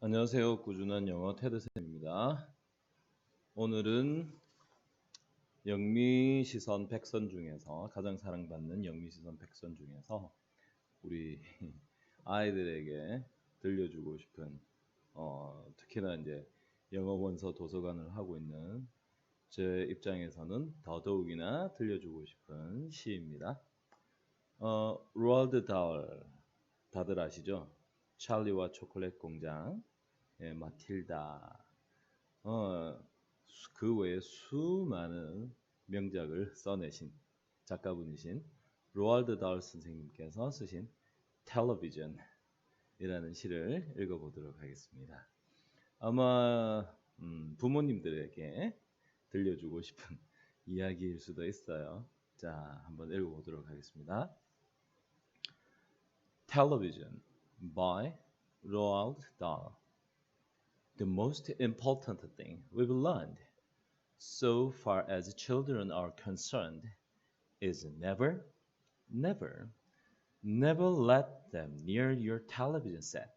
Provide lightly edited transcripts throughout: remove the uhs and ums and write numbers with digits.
안녕하세요. 꾸준한 영어 테드쌤입니다. 오늘은 영미시선 100선 중에서 가장 사랑받는 영미시선 100선 중에서 우리 아이들에게 들려주고 싶은 특히나 이제 영어 원서 도서관을 하고 있는 제 입장에서는 더더욱이나 들려주고 싶은 시입니다. 로알드 다hl 다들 아시죠? 찰리와 초콜릿 공장, 마틸다, 그 외에 수많은 명작을 써내신 작가분이신 로알드 다hl 선생님께서 쓰신 텔레비전이라는 시를 읽어보도록 하겠습니다. 아마 부모님들에게 들려주고 싶은 이야기일 수도 있어요. 자, 한번 읽어보도록 하겠습니다. Television by Roald Dahl. The most important thing we've learned, so far as children are concerned, is never, never, never let them near your television set.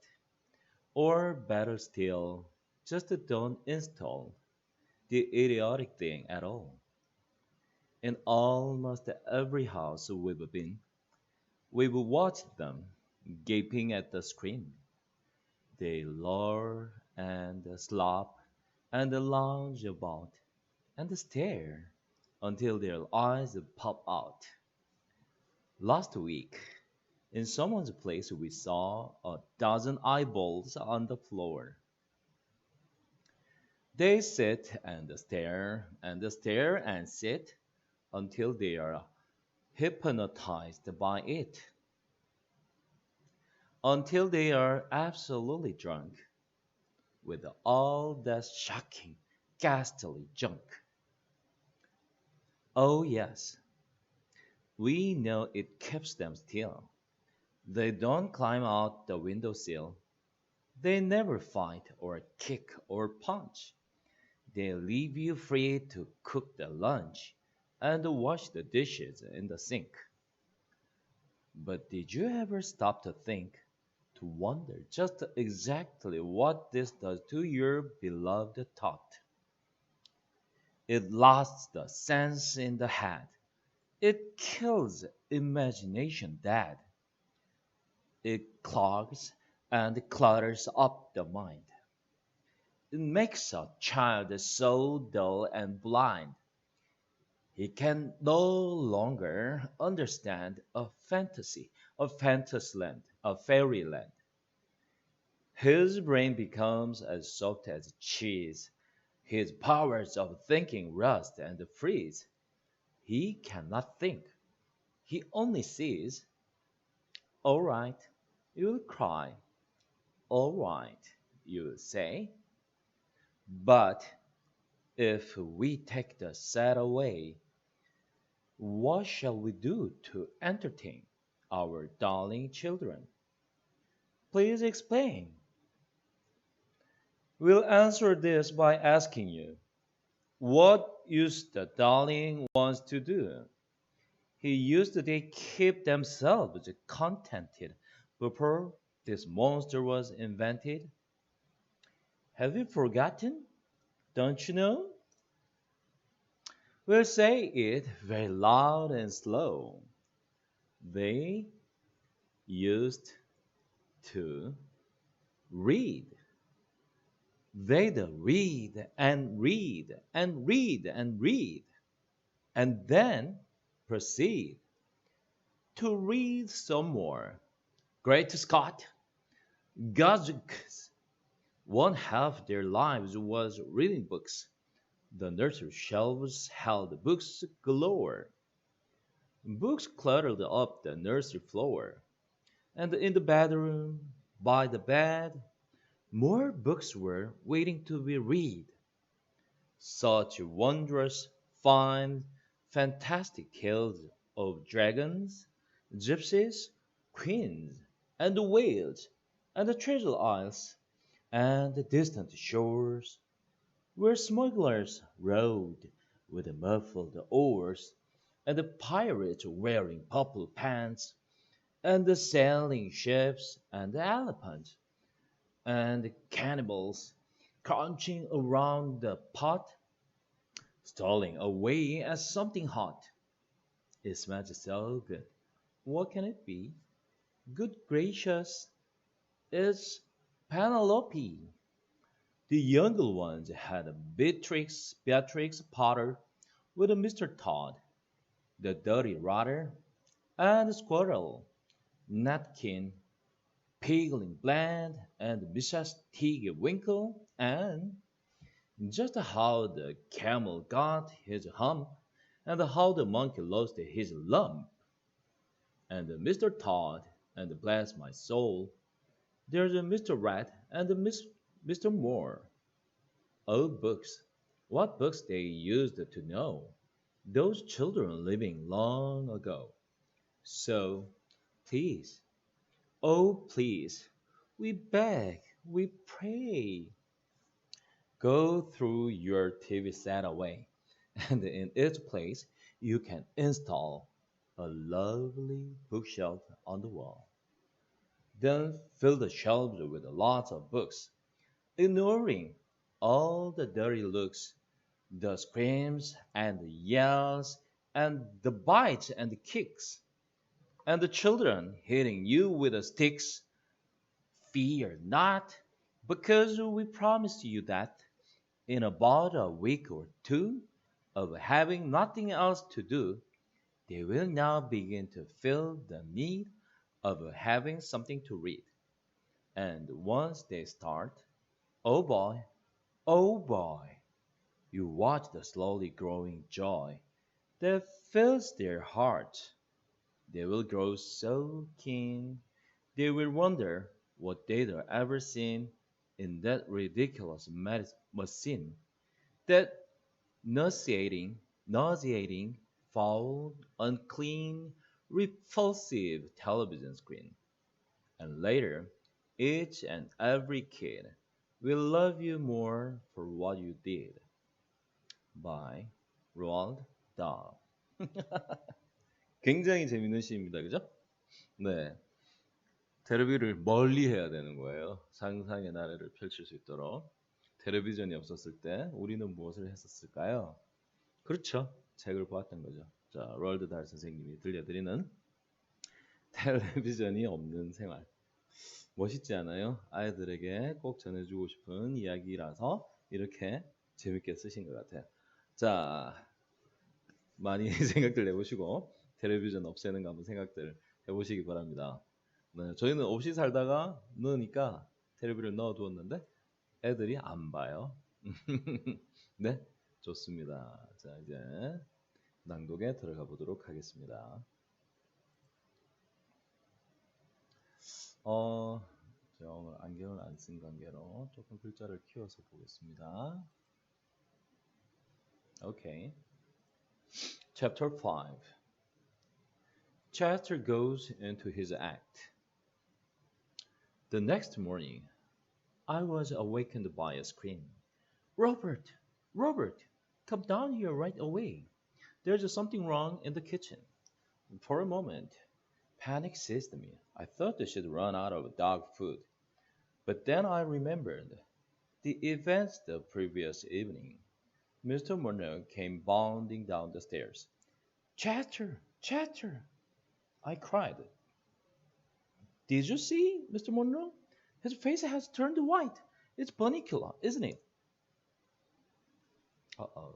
Or better still, just don't install the idiotic thing at all. In almost every house we've been, we've watched them gaping at the screen. They loll and slop and lounge about and stare until their eyes pop out. Last week, in someone's place, we saw a dozen eyeballs on the floor. They sit and stare and stare and sit until they are hypnotized by it. Until they are absolutely drunk with all that shocking, ghastly junk. Oh yes, we know it keeps them still. They don't climb out the windowsill. They never fight or kick or punch. They leave you free to cook the lunch and wash the dishes in the sink. But did you ever stop to think, to wonder just exactly what this does to your beloved thought? It losts the sense in the head. It kills imagination dead. It clogs and clutters up the mind. It makes a child so dull and blind. He can no longer understand a fantasy, a fantasyland, a fairyland. His brain becomes as soft as cheese. His powers of thinking rust and freeze. He cannot think. He only sees. All right, you'll cry. All right, you'll say. But if we take the set away, what shall we do to entertain our darling children? Please explain. We'll answer this by asking you, what used the darling ones to do? He used to keep themselves contented before this monster was invented. Have you forgotten? Don't you know? We'll say it very loud and slow. They used to read. They'd read and read and read and read, and then proceed to read some more. Great Scott! Gazooks! One half their lives was reading books. The nursery shelves held books galore. Books cluttered up the nursery floor. And in the bedroom, by the bed, more books were waiting to be read. Such wondrous, fine, fantastic tales of dragons, gypsies, queens, and whales, and the treasure isles, and the distant shores, where smugglers rowed with muffled oars, and the pirates wearing purple pants, and the sailing ships and the elephants, and cannibals crunching around the pot, stalling away at something hot. It smells so good. What can it be? Good gracious, it's Penelope. The younger ones had a Beatrix Potter with a Mr. Todd, the dirty rotter, and the squirrel, Natkin, Pigling Bland, and Mrs. Tiggy Winkle, and just how the camel got his hump, and how the monkey lost his lump, and Mr. Todd, and bless my soul, there's a Mr. Rat and a Mr. Moore. Oh, books! What books they used to know! Those children living long ago. So, please, oh, please, we beg, we pray, go through your TV set away, and in its place, you can install a lovely bookshelf on the wall. Then fill the shelves with lots of books, ignoring all the dirty looks, the screams and the yells, and the bites and the kicks, and the children hitting you with the sticks. Fear not, because we promise you that in about a week or two of having nothing else to do, they will now begin to feel the need of having something to read. And once they start, oh boy, you watch the slowly growing joy that fills their hearts. They will grow so keen, they will wonder what they'd ever seen in that ridiculous machine, that nauseating, foul, unclean, repulsive television screen. And later, each and every kid will love you more for what you did. By Roald Dahl. 굉장히 재밌는 시입니다. 그죠? 네. 텔레비를 멀리 해야 되는 거예요. 상상의 나래를 펼칠 수 있도록. 텔레비전이 없었을 때 우리는 무엇을 했었을까요? 그렇죠. 책을 보았던 거죠. 자, 로얼드 달 선생님이 들려드리는 텔레비전이 없는 생활. 멋있지 않아요? 아이들에게 꼭 전해주고 싶은 이야기라서 이렇게 재밌게 쓰신 것 같아요. 자, 많이 생각들 해보시고 텔레비전 없애는 거 한번 생각들 해보시기 바랍니다. 네, 저희는 없이 살다가 넣으니까 텔레비를 넣어두었는데 애들이 안 봐요. 네, 좋습니다. 자, 이제 낭독에 들어가 보도록 하겠습니다. 제가 오늘 안경을 안 쓴 관계로 조금 글자를 키워서 보겠습니다. Okay. Chapter 5. Chester goes into his act. The next morning, I was awakened by a scream. Robert! Robert! Come down here right away. There's something wrong in the kitchen. For a moment, panic seized me. I thought she'd run out of dog food. But then I remembered the events the previous evening. Mr. Monroe came bounding down the stairs. Chester! Chester! I cried. Did you see, Mr. Monroe? His face has turned white. It's Bunnicula, isn't it? Uh-oh.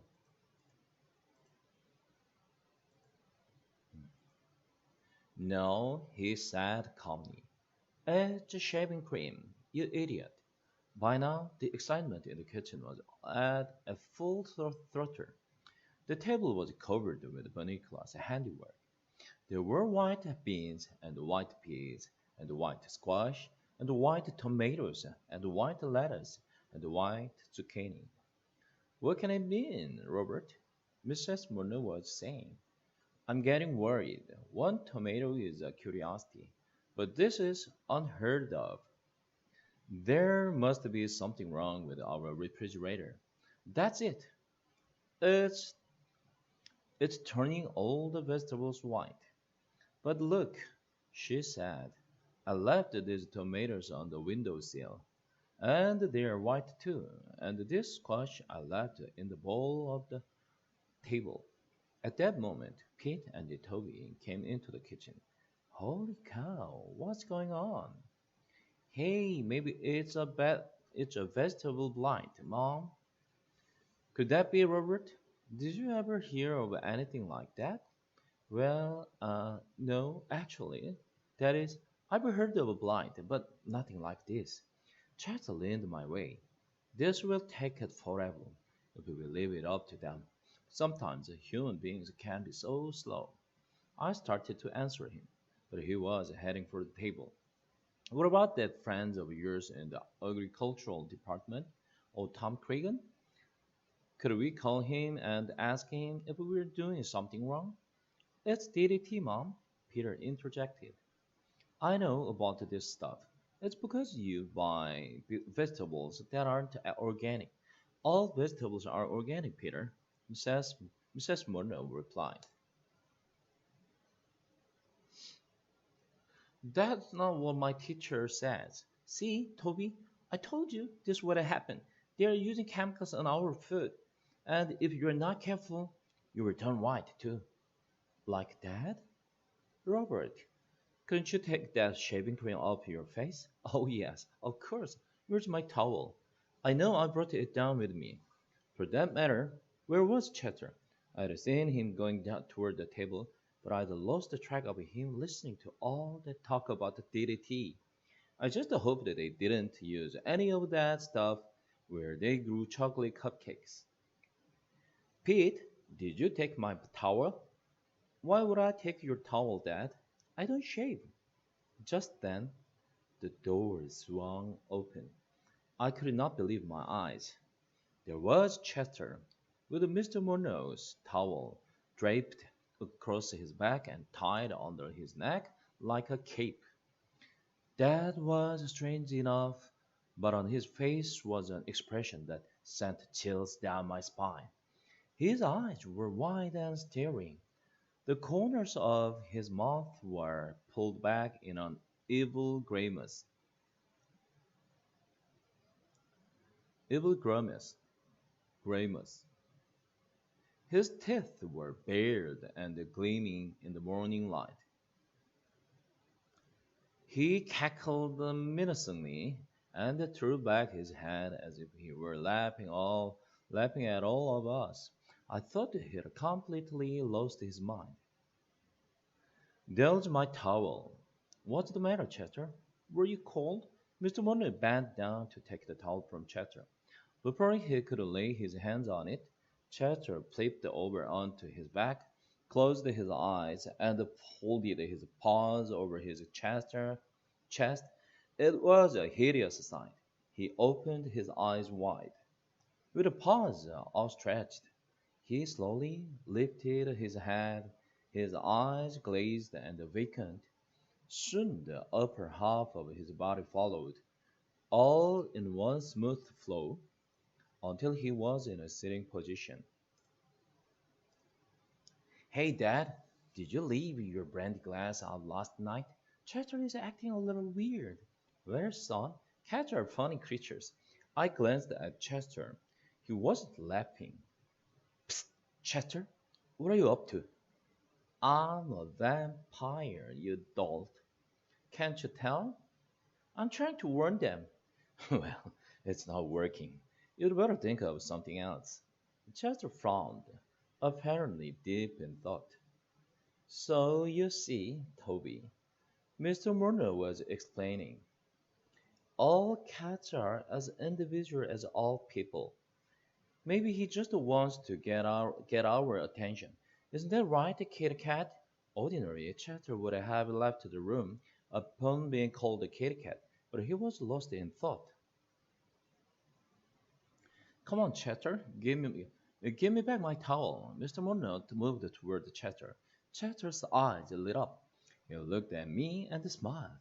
No, he said calmly. It's shaving cream, you idiot. By now, the excitement in the kitchen was at a full throttle. The table was covered with Bunnicula's handiwork. There were white beans and white peas and white squash and white tomatoes and white lettuce and white zucchini. What can it mean, Robert? Mrs. Monroe was saying. I'm getting worried. One tomato is a curiosity, but this is unheard of. There must be something wrong with our refrigerator. That's it. It's it's turning all the vegetables white. But look, she said, I left these tomatoes on the windowsill. And they are white too. And this squash I left in the bowl of the table. At that moment, Pete and Toby came into the kitchen. Holy cow, what's going on? Hey, maybe it's a vegetable blight, Mom. Could that be Robert? Did you ever hear of anything like that? Well, no, actually. That is, I've heard of a blight, but nothing like this. Chat leaned my way. This will take it forever if we leave it up to them. Sometimes human beings can be so slow. I started to answer him, but he was heading for the table. What about that friend of yours in the agricultural department? Oh, Tom Cregan? Could we call him and ask him if we were doing something wrong? It's DDT, Mom, Peter interjected. I know about this stuff. It's because you buy vegetables that aren't organic. All vegetables are organic, Peter, Mrs. Murnau replied. That's not what my teacher says. See, Toby, I told you this would happen. They are using chemicals on our food. And if you're not careful, you will turn white too. Like that? Robert, couldn't you take that shaving cream off your face? Oh, yes, of course. Where's my towel? I know I brought it down with me. For that matter, where was Chatter? I'd seen him going down toward the table, but I'd lost the track of him listening to all that talk about the DDT. I just hoped that they didn't use any of that stuff where they grew chocolate cupcakes. Pete, did you take my towel? Why would I take your towel, Dad? I don't shave. Just then, the door swung open. I could not believe my eyes. There was Chester, with Mr. Monroe's towel draped across his back and tied under his neck like a cape. That was strange enough, but on his face was an expression that sent chills down my spine. His eyes were wide and staring. The corners of his mouth were pulled back in an evil grimace. Evil grimace. Grimace. His teeth were bared and gleaming in the morning light. He cackled menacingly and threw back his head as if he were laughing at all of us. I thought he had completely lost his mind. There's my towel. What's the matter, Chester? Were you cold? Mr. Monroe bent down to take the towel from Chester. Before he could lay his hands on it, Chester flipped over onto his back, closed his eyes, and folded his paws over his chest. It was a hideous sight. He opened his eyes wide. With the paws outstretched, he slowly lifted his head, his eyes glazed and vacant. Soon the upper half of his body followed, all in one smooth flow, until he was in a sitting position. Hey, Dad, did you leave your brandy glass out last night? Chester is acting a little weird. Well, son, cats are funny creatures. I glanced at Chester. He wasn't laughing. Psst, Chester, what are you up to? I'm a vampire, you dolt. Can't you tell? I'm trying to warn them. Well, it's not working. You'd better think of something else. Chester frowned, apparently deep in thought. So you see, Toby, Mr. Murner was explaining, all cats are as individual as all people. Maybe he just wants to get our attention. Isn't that right, kitty cat? Ordinarily, Chester would have left the room upon being called a kitty cat, but he was lost in thought. Come on, Chester, give me back my towel. Mr. Monroe moved toward Chester. Chester's eyes lit up. He looked at me and smiled.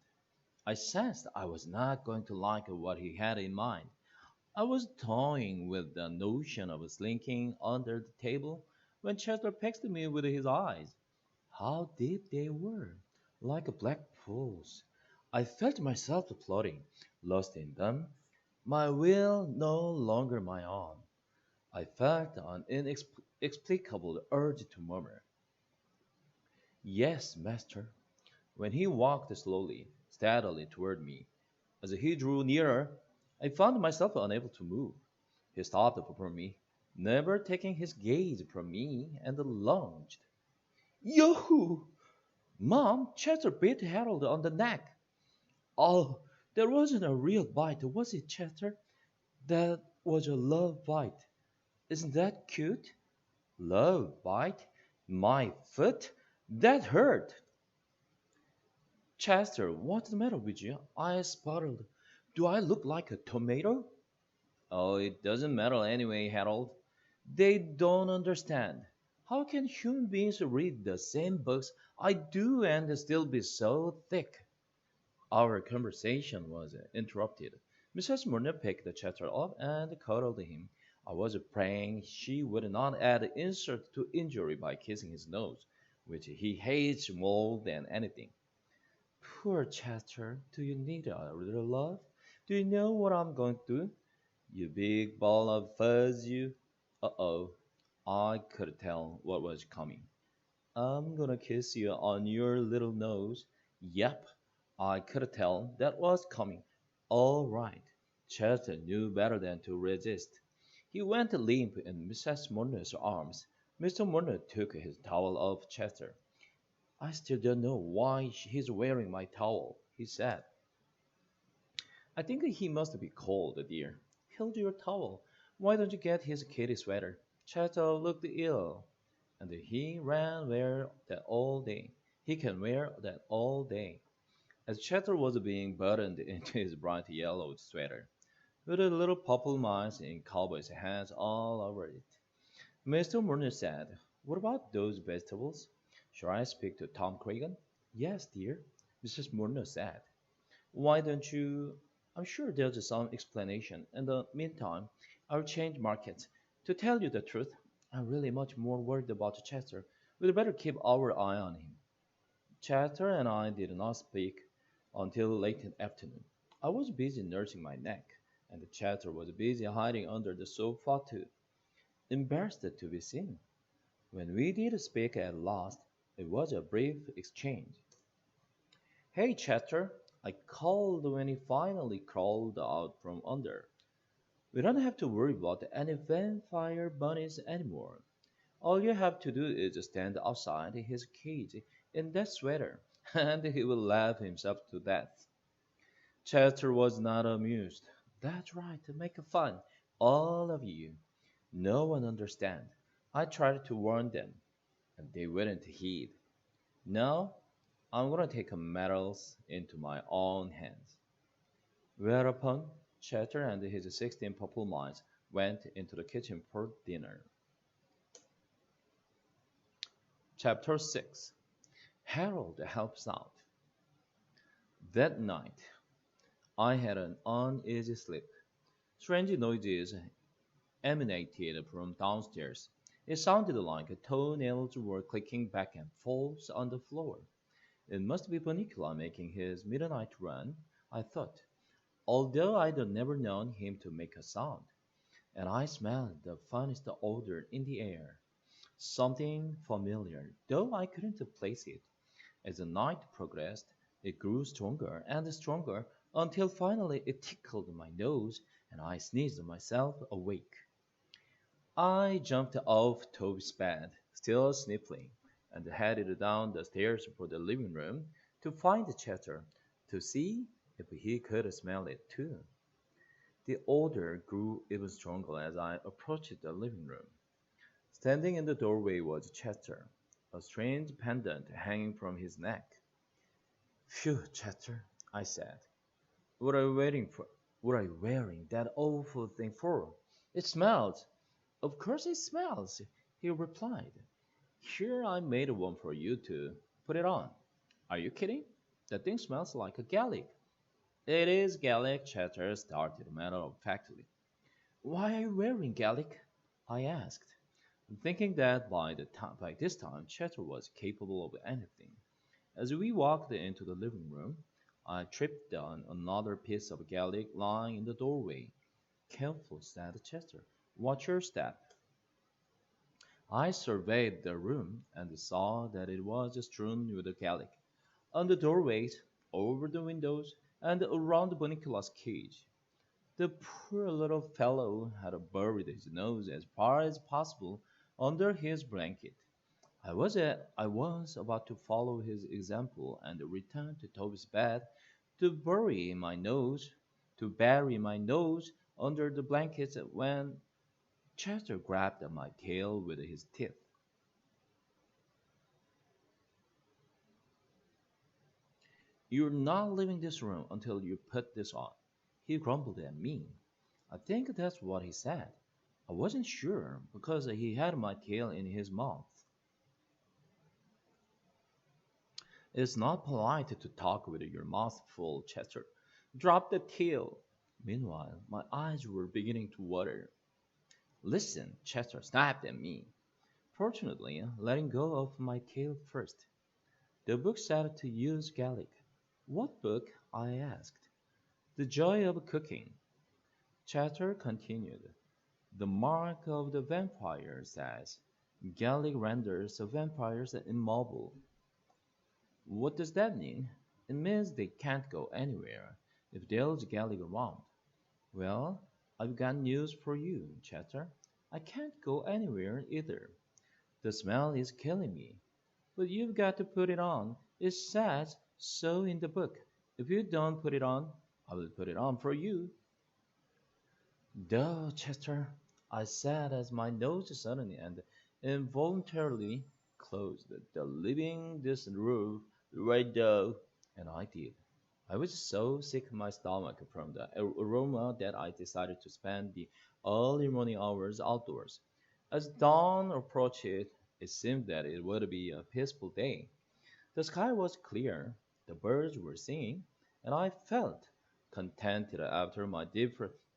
I sensed I was not going to like what he had in mind. I was toying with the notion of slinking under the table when Chester picked me with his eyes. How deep they were, like black pools. I felt myself floating, lost in them, my will no longer my own. I felt an inexplicable urge to murmur, "Yes, master." When he walked slowly, steadily toward me, as he drew nearer, I found myself unable to move. He stopped before me, never taking his gaze from me, and lunged. Yahoo! Mom, Chester bit Harold on the neck. Oh, that wasn't a real bite, was it, Chester? That was a love bite. Isn't that cute? Love bite? My foot? That hurt. Chester, what's the matter with you? I sputtered. Do I look like a tomato? Oh, it doesn't matter anyway, Harold. They don't understand. How can human beings read the same books I do and still be so thick? Our conversation was interrupted. Mrs. Murner picked Chester up and cuddled him. I was praying she would not add insult to injury by kissing his nose, which he hates more than anything. Poor Chester, do you need a little love? Do you know what I'm going to do? You big ball of fuzz, you. Uh-oh. I could tell what was coming. I'm gonna kiss you on your little nose. Yep, I could tell that was coming. All right. Chester knew better than to resist. He went limp in Mrs. Murner's arms. Mr. Murner took his towel off Chester. I still don't know why he's wearing my towel, he said. I think he must be cold, dear. Hold your towel. Why don't you get his kitty sweater? Chester looked ill, and he ran wear that all day. He can wear that all day. As Chester was being buttoned into his bright yellow sweater, with the little purple mice in cowboys' hats all over it, Mr. Murner said, "What about those vegetables? Shall I speak to Tom Cregan?" "Yes, dear," Mrs. Murner said. "Why don't you? I'm sure there's some explanation. In the meantime, I'll change markets. To tell you the truth, I'm really much more worried about Chester. We'd better keep our eye on him." Chester and I did not speak until late in the afternoon. I was busy nursing my neck, and Chester was busy hiding under the sofa too, embarrassed to be seen. When we did speak at last, it was a brief exchange. "Hey, Chester," I called when he finally crawled out from under. "We don't have to worry about any vampire bunnies anymore. All you have to do is stand outside his cage in that sweater, and he will laugh himself to death." Chester was not amused. "That's right, make fun, all of you. No one understands. I tried to warn them, and they wouldn't heed. Now, I'm going to take matters into my own hands." Whereupon, Chester and his 16 purple mice went into the kitchen for dinner. Chapter 6. Harold Helps Out. That night, I had an uneasy sleep. Strange noises emanated from downstairs. It sounded like toenails were clicking back and forth on the floor. It must be Bunnicula making his midnight run, I thought, although I'd never known him to make a sound. And I smelled the finest odor in the air. Something familiar, though I couldn't place it. As the night progressed, it grew stronger and stronger until finally it tickled my nose and I sneezed myself awake. I jumped off Toby's bed, still sniffling, and headed down the stairs for the living room to find Chester, to see if he could smell it too. The odor grew even stronger as I approached the living room. Standing in the doorway was Chester, a strange pendant hanging from his neck. "Phew, Chester," I said. "What are you waiting for? What are you wearing that awful thing for? It smells." "Of course it smells," he replied. "Here I made one for you to put it on." "Are you kidding? That thing smells like a garlic." "It is garlic," Chester started matter-of-factly. "Why are you wearing garlic?" I asked, thinking that by this time Chester was capable of anything. As we walked into the living room, I tripped on another piece of garlic lying in the doorway. Careful, said Chester. Watch your step. I surveyed the room and saw that it was strewn with garlic. On the doorways, over the windows, and around Bunnicula's cage. The poor little fellow had buried his nose as far as possible under his blanket. I was about to follow his example and return to Toby's bed to bury my nose under the blankets when Chester grabbed at my tail with his teeth. You're not leaving this room until you put this on. He grumbled at me. I think that's what he said. I wasn't sure because he had my tail in his mouth. It's not polite to talk with your mouth full, Chester. Drop the tail. Meanwhile, my eyes were beginning to water. Listen, Chester snapped at me, fortunately letting go of my tail first. The book said to use garlic. What book? I asked. The Joy of Cooking. Chester continued. The mark of the vampire says garlic renders the vampires immobile. What does that mean? It means they can't go anywhere if there's garlic around. Well, I've got news for you, Chester. I can't go anywhere either. The smell is killing me. But you've got to put it on. It says so in the book. If you don't put it on, I will put it on for you. Duh, Chester, I said as my nose suddenly and involuntarily closed the leaving this roof right though, and I did. I was so sick in my stomach from the aroma that I decided to spend the early morning hours outdoors. As dawn approached, it seemed that it would be a peaceful day. The sky was clear, the birds were singing, and I felt contented after my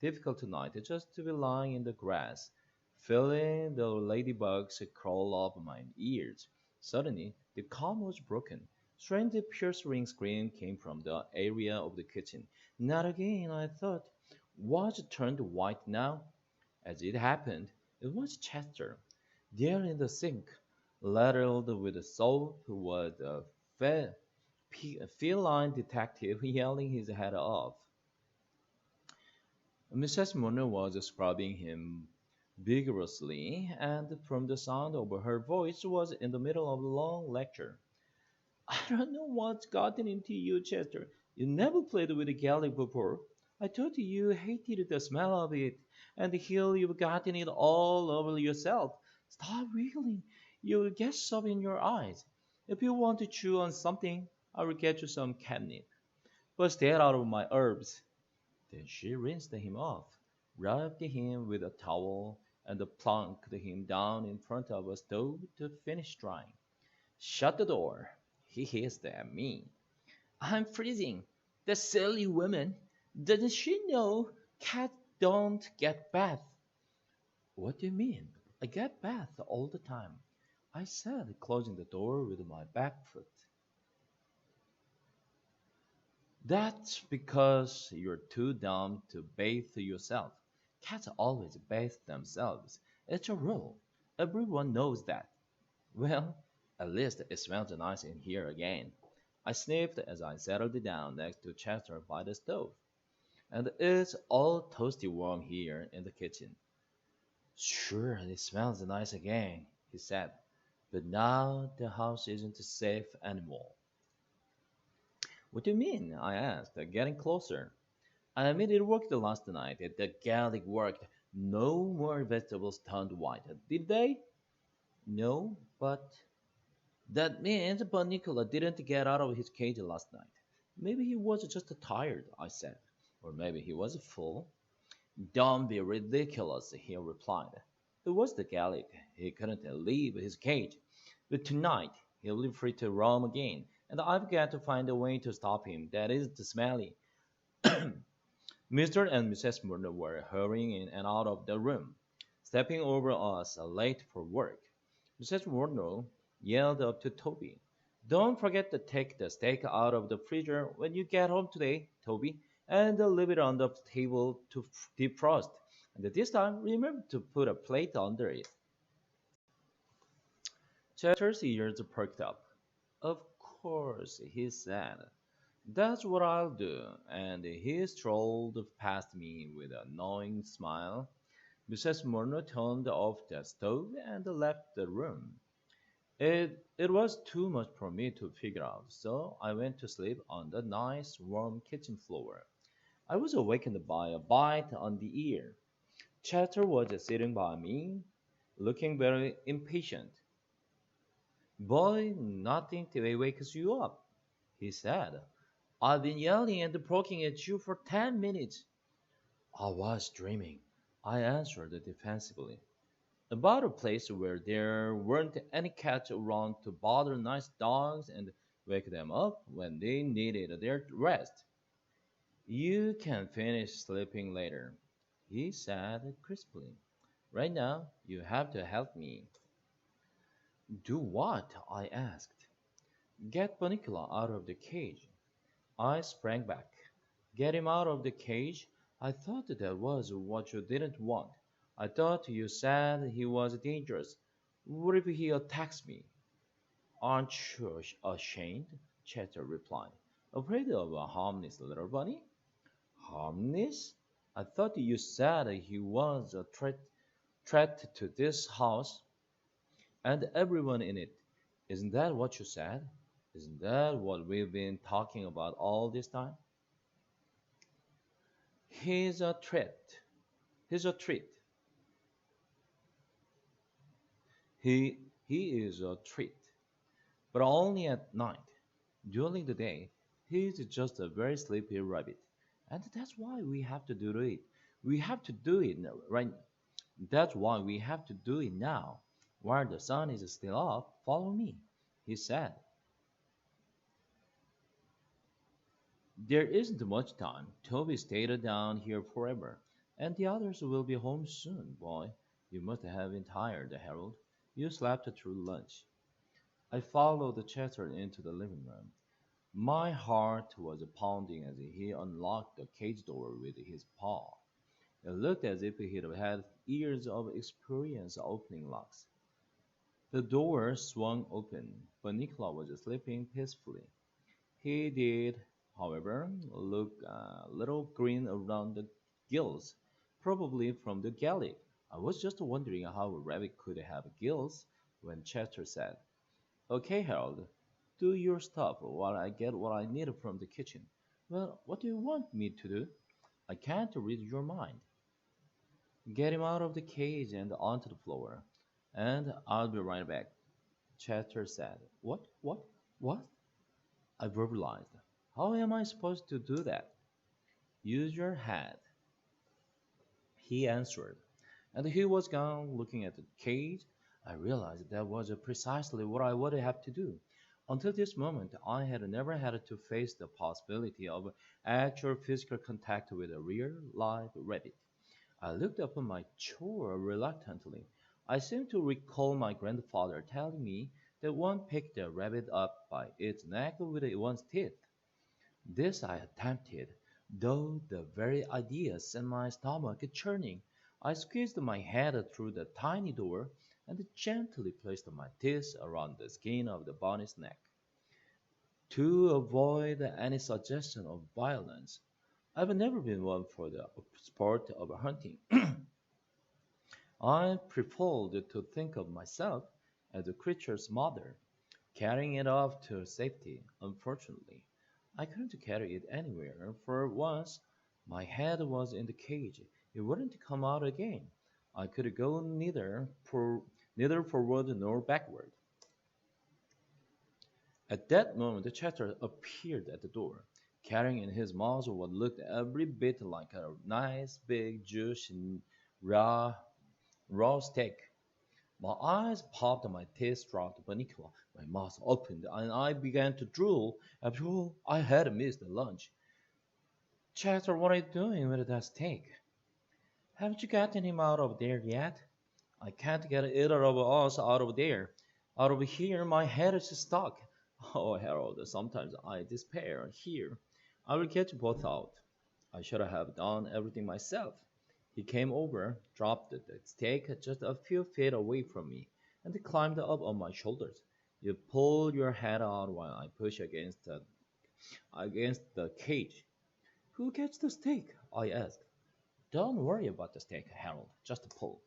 difficult night just to be lying in the grass, feeling the ladybugs crawl up my ears. Suddenly, the calm was broken. Strange piercing scream came from the area of the kitchen. Not again, I thought. Was it turned white now? As it happened, it was Chester. There in the sink, ladled with soap, was a feline detective yelling his head off. Mrs. Munner was scrubbing him vigorously, and from the sound of her voice was in the middle of a long lecture. I don't know what's gotten into you, Chester. You never played with a garlic before. I told you you hated the smell of it, and here you've gotten it all over yourself. Stop wiggling. You'll get soap in your eyes. If you want to chew on something, I will get you some catnip. But stay out of my herbs. Then she rinsed him off, rubbed him with a towel, and plunked him down in front of a stove to finish drying. Shut the door, he hissed at me. I'm freezing. The silly woman. Doesn't she know cats don't get bath? What do you mean? I get bath all the time, I said, closing the door with my back foot. That's because you're too dumb to bathe yourself. Cats always bathe themselves. It's a rule. Everyone knows that. Well, at least it smells nice in here again. I sniffed as I settled down next to Chester by the stove. And it's all toasty warm here in the kitchen. Sure, it smells nice again, he said. But now the house isn't safe anymore. What do you mean? I asked, getting closer. I mean, it worked last night. The garlic worked. No more vegetables turned white, did they? No, but that means Bunnicula didn't get out of his cage last night. Maybe he was just tired, I said. Or maybe he was full. Don't be ridiculous, he replied. It was the garlic. He couldn't leave his cage. But tonight, he'll be free to roam again, and I've got to find a way to stop him. That is the smelly. Mr. and Mrs. Murner were hurrying in and out of the room, stepping over us late for work. Mrs. Murner yelled up to Toby. Don't forget to take the steak out of the freezer when you get home today, Toby, and leave it on the table to defrost. And this time, remember to put a plate under it. Chatter's ears perked up. Of course, he said. That's what I'll do. And he strolled past me with a knowing smile. Mrs. Murnau turned off the stove and left the room. It was too much for me to figure out, so I went to sleep on the nice warm kitchen floor. I was awakened by a bite on the ear. Chatter was sitting by me, looking very impatient. Boy, nothing wakes you up, he said. I've been yelling and poking at you for 10 minutes. I was dreaming, I answered defensively. About a place where there weren't any cats around to bother nice dogs and wake them up when they needed their rest. You can finish sleeping later, he said crisply. Right now, you have to help me. Do what? I asked. Get Bunnicula out of the cage. I sprang back. Get him out of the cage? I thought that was what you didn't want. I thought you said he was dangerous. What if he attacks me? Aren't you ashamed? Chatter replied. Afraid of a harmless little bunny? Harmless? I thought you said he was a threat to this house and everyone in it. Isn't that what you said? Isn't that what we've been talking about all this time? He's a threat. He's a treat. He is a treat, but only at night. During the day, he's just a very sleepy rabbit, and that's why we have to do it. We have to do it right. That's why we have to do it now, while the sun is still up. Follow me, he said. There isn't much time. Toby stayed down here forever, and the others will be home soon, boy. You must have been tired, Harold. You slept through lunch. I followed the Chester into the living room. My heart was pounding as he unlocked the cage door with his paw. It looked as if he'd had years of experience opening locks. The door swung open. Bunnicula was sleeping peacefully. He did, however, look a little green around the gills, probably from the galley. I was just wondering how a rabbit could have gills when Chester said, Okay, Harold, do your stuff while I get what I need from the kitchen. Well, what do you want me to do? I can't read your mind. Get him out of the cage and onto the floor, and I'll be right back. Chester said, What? What? What? I verbalized. How am I supposed to do that? Use your head, he answered. And he was gone looking at the cage. I realized that was precisely what I would have to do. Until this moment, I had never had to face the possibility of actual physical contact with a real live rabbit. I looked up at my chore reluctantly. I seemed to recall my grandfather telling me that one picked a rabbit up by its neck with one's teeth. This I attempted, though the very idea sent my stomach churning. I squeezed my head through the tiny door and gently placed my teeth around the skin of the bunny's neck. To avoid any suggestion of violence, I've never been one for the sport of hunting. I preferred to think of myself as the creature's mother, carrying it off to safety. Unfortunately, I couldn't carry it anywhere, for once my head was in the cage, it wouldn't come out again. I could go neither forward nor backward. At that moment, the Chatter appeared at the door, carrying in his mouth what looked every bit like a nice big juicy raw raw steak. My eyes popped and my teeth dropped Bunnicula. My mouth opened and I began to drool. After all, I had missed the lunch. Chester, what are you doing with that steak? Haven't you gotten him out of there yet? I can't get either of us out of there. Out of here, my head is stuck. Oh, Harold, sometimes I despair. Here, I will get you both out. I should have done everything myself. He came over, dropped the stake just a few feet away from me, and climbed up on my shoulders. You pull your head out while I push against the cage. Who gets the stake? I asked. Don't worry about the stake, Harold. Just pull.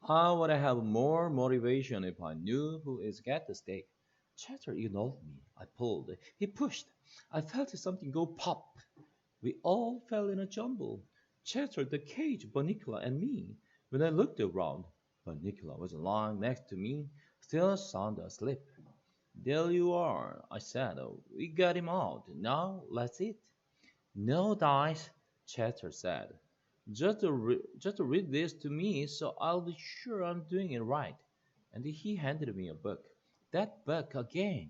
I would have more motivation if I knew who is get the stake. Chester ignored me. I pulled. He pushed. I felt something go pop. We all fell in a jumble. Chester, the cage, Bunnicula, and me. When I looked around, Bunnicula was lying next to me, still sound asleep. There you are, I said. We got him out. Now let's eat. No dice, Chester said. Just read this to me so I'll be sure I'm doing it right. And he handed me a book. That book again.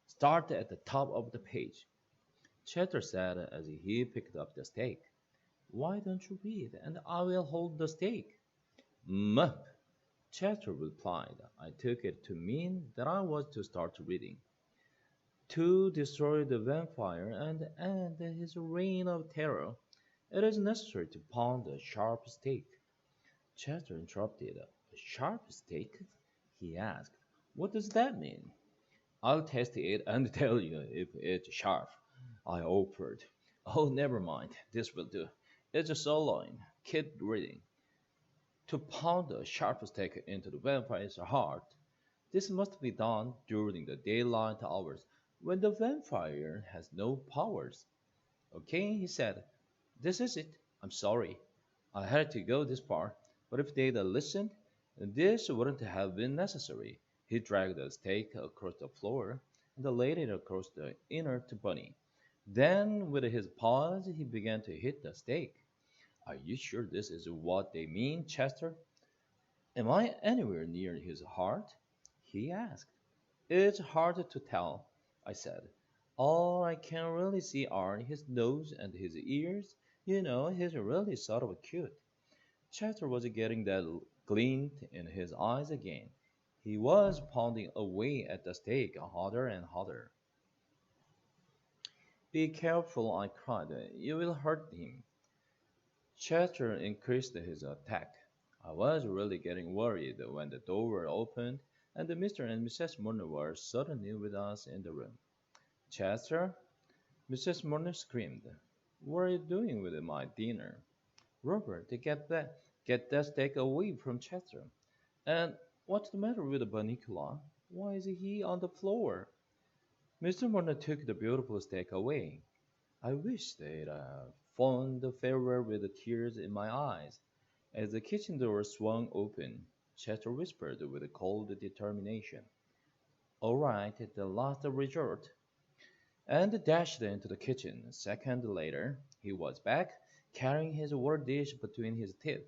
Start at the top of the page. Chester said as he picked up the stake. Why don't you read, and I will hold the stake? Mup, Chester replied. I took it to mean that I was to start reading. To destroy the vampire and end his reign of terror, it is necessary to pound a sharp stake. Chester interrupted. A sharp stake? He asked. What does that mean? I'll test it and tell you if it's sharp, I offered. Oh, never mind. This will do. It's a sirloin. Keep reading. To pound a sharp stake into the vampire's heart. This must be done during the daylight hours when the vampire has no powers. Okay, he said. This is it. I'm sorry. I had to go this far, but if they'd listened, this wouldn't have been necessary. He dragged the stake across the floor and laid it across the inner to Bunny. Then, with his paws, he began to hit the stake. Are you sure this is what they mean, Chester? Am I anywhere near his heart? He asked. It's hard to tell, I said. All I can really see are his nose and his ears. You know, he's really sort of cute. Chester was getting that glint in his eyes again. He was pounding away at the stake harder and harder. Be careful, I cried. You will hurt him. Chester increased his attack. I was really getting worried when the door opened and Mr. and Mrs. Murner were suddenly with us in the room. Chester? Mrs. Murner screamed. What are you doing with my dinner? Robert, get that steak away from Chester. And what's the matter with Bunnicula? Why is he on the floor? Mr. Murner took the beautiful steak away. I wish they'd phoned the farewell with the tears in my eyes. As the kitchen door swung open, Chester whispered with cold determination. All right, the last resort. And dashed into the kitchen. A second later, he was back, carrying his water dish between his teeth.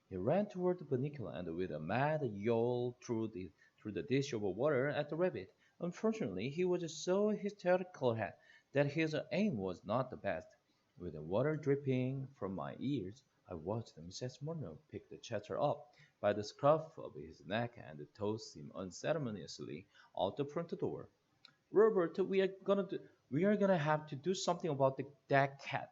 He ran toward Bunnicula and with a mad yowl threw the dish of water at the rabbit. Unfortunately, he was so hysterical that his aim was not the best. With the water dripping from my ears, I watched Mrs. Murner pick the Chester up by the scruff of his neck and toss him unceremoniously out the front door. Robert, we are gonna have to do something about that cat.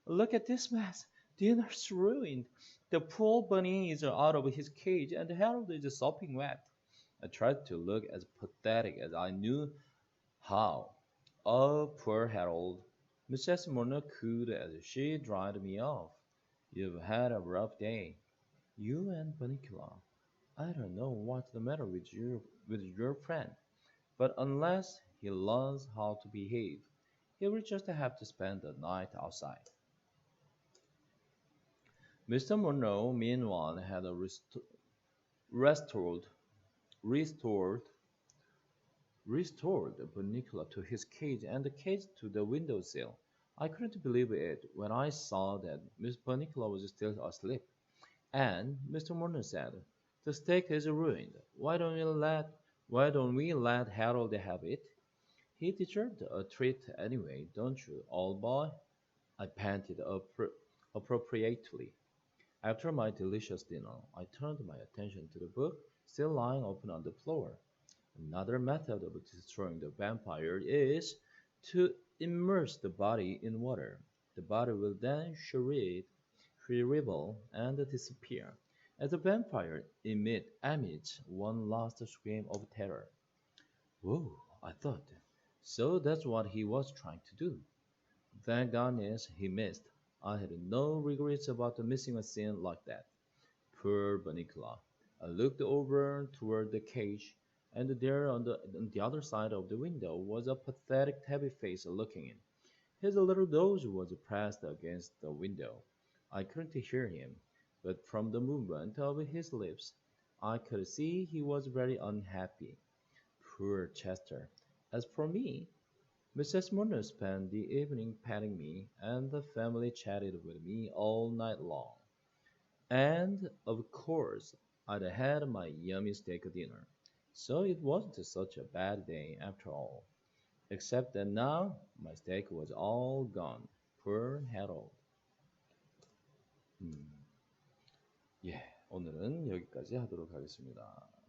Look at this mess. Dinner's ruined. The poor bunny is out of his cage, and Harold is sopping wet. I tried to look as pathetic as I knew how. Oh, poor Harold. Mrs. Murner cooed as she dried me off. You've had a rough day. You and Bunnicula. I don't know what's the matter with your friend, but unless he learns how to behave, he will just have to spend the night outside. Mr. Monroe, meanwhile, had restored, restored, restored Bunnicula to his cage and the cage to the windowsill. I couldn't believe it when I saw that Miss Bunnicula was still asleep. And Mr. Monroe said, "The steak is ruined. Why don't we let Harold have it? He deserved a treat anyway, don't you, old boy?" I panted appropriately. After my delicious dinner, I turned my attention to the book still lying open on the floor. Another method of destroying the vampire is to immerse the body in water. The body will then shrivel and disappear, as the vampire emits one last scream of terror. Whoa, I thought. So that's what he was trying to do. Thank goodness he missed. I had no regrets about missing a scene like that. Poor Bunnicula. I looked over toward the cage, and there on the other side of the window was a pathetic tabby face looking in. His little nose was pressed against the window. I couldn't hear him, but from the movement of his lips, I could see he was very unhappy. Poor Chester. As for me, Mrs. Murner spent the evening petting me, and the family chatted with me all night long. And, of course, I'd had my yummy steak dinner, so it wasn't such a bad day after all. Except that now my steak was all gone. Poor Harold. 음, 예, 오늘은 여기까지 하도록 하겠습니다.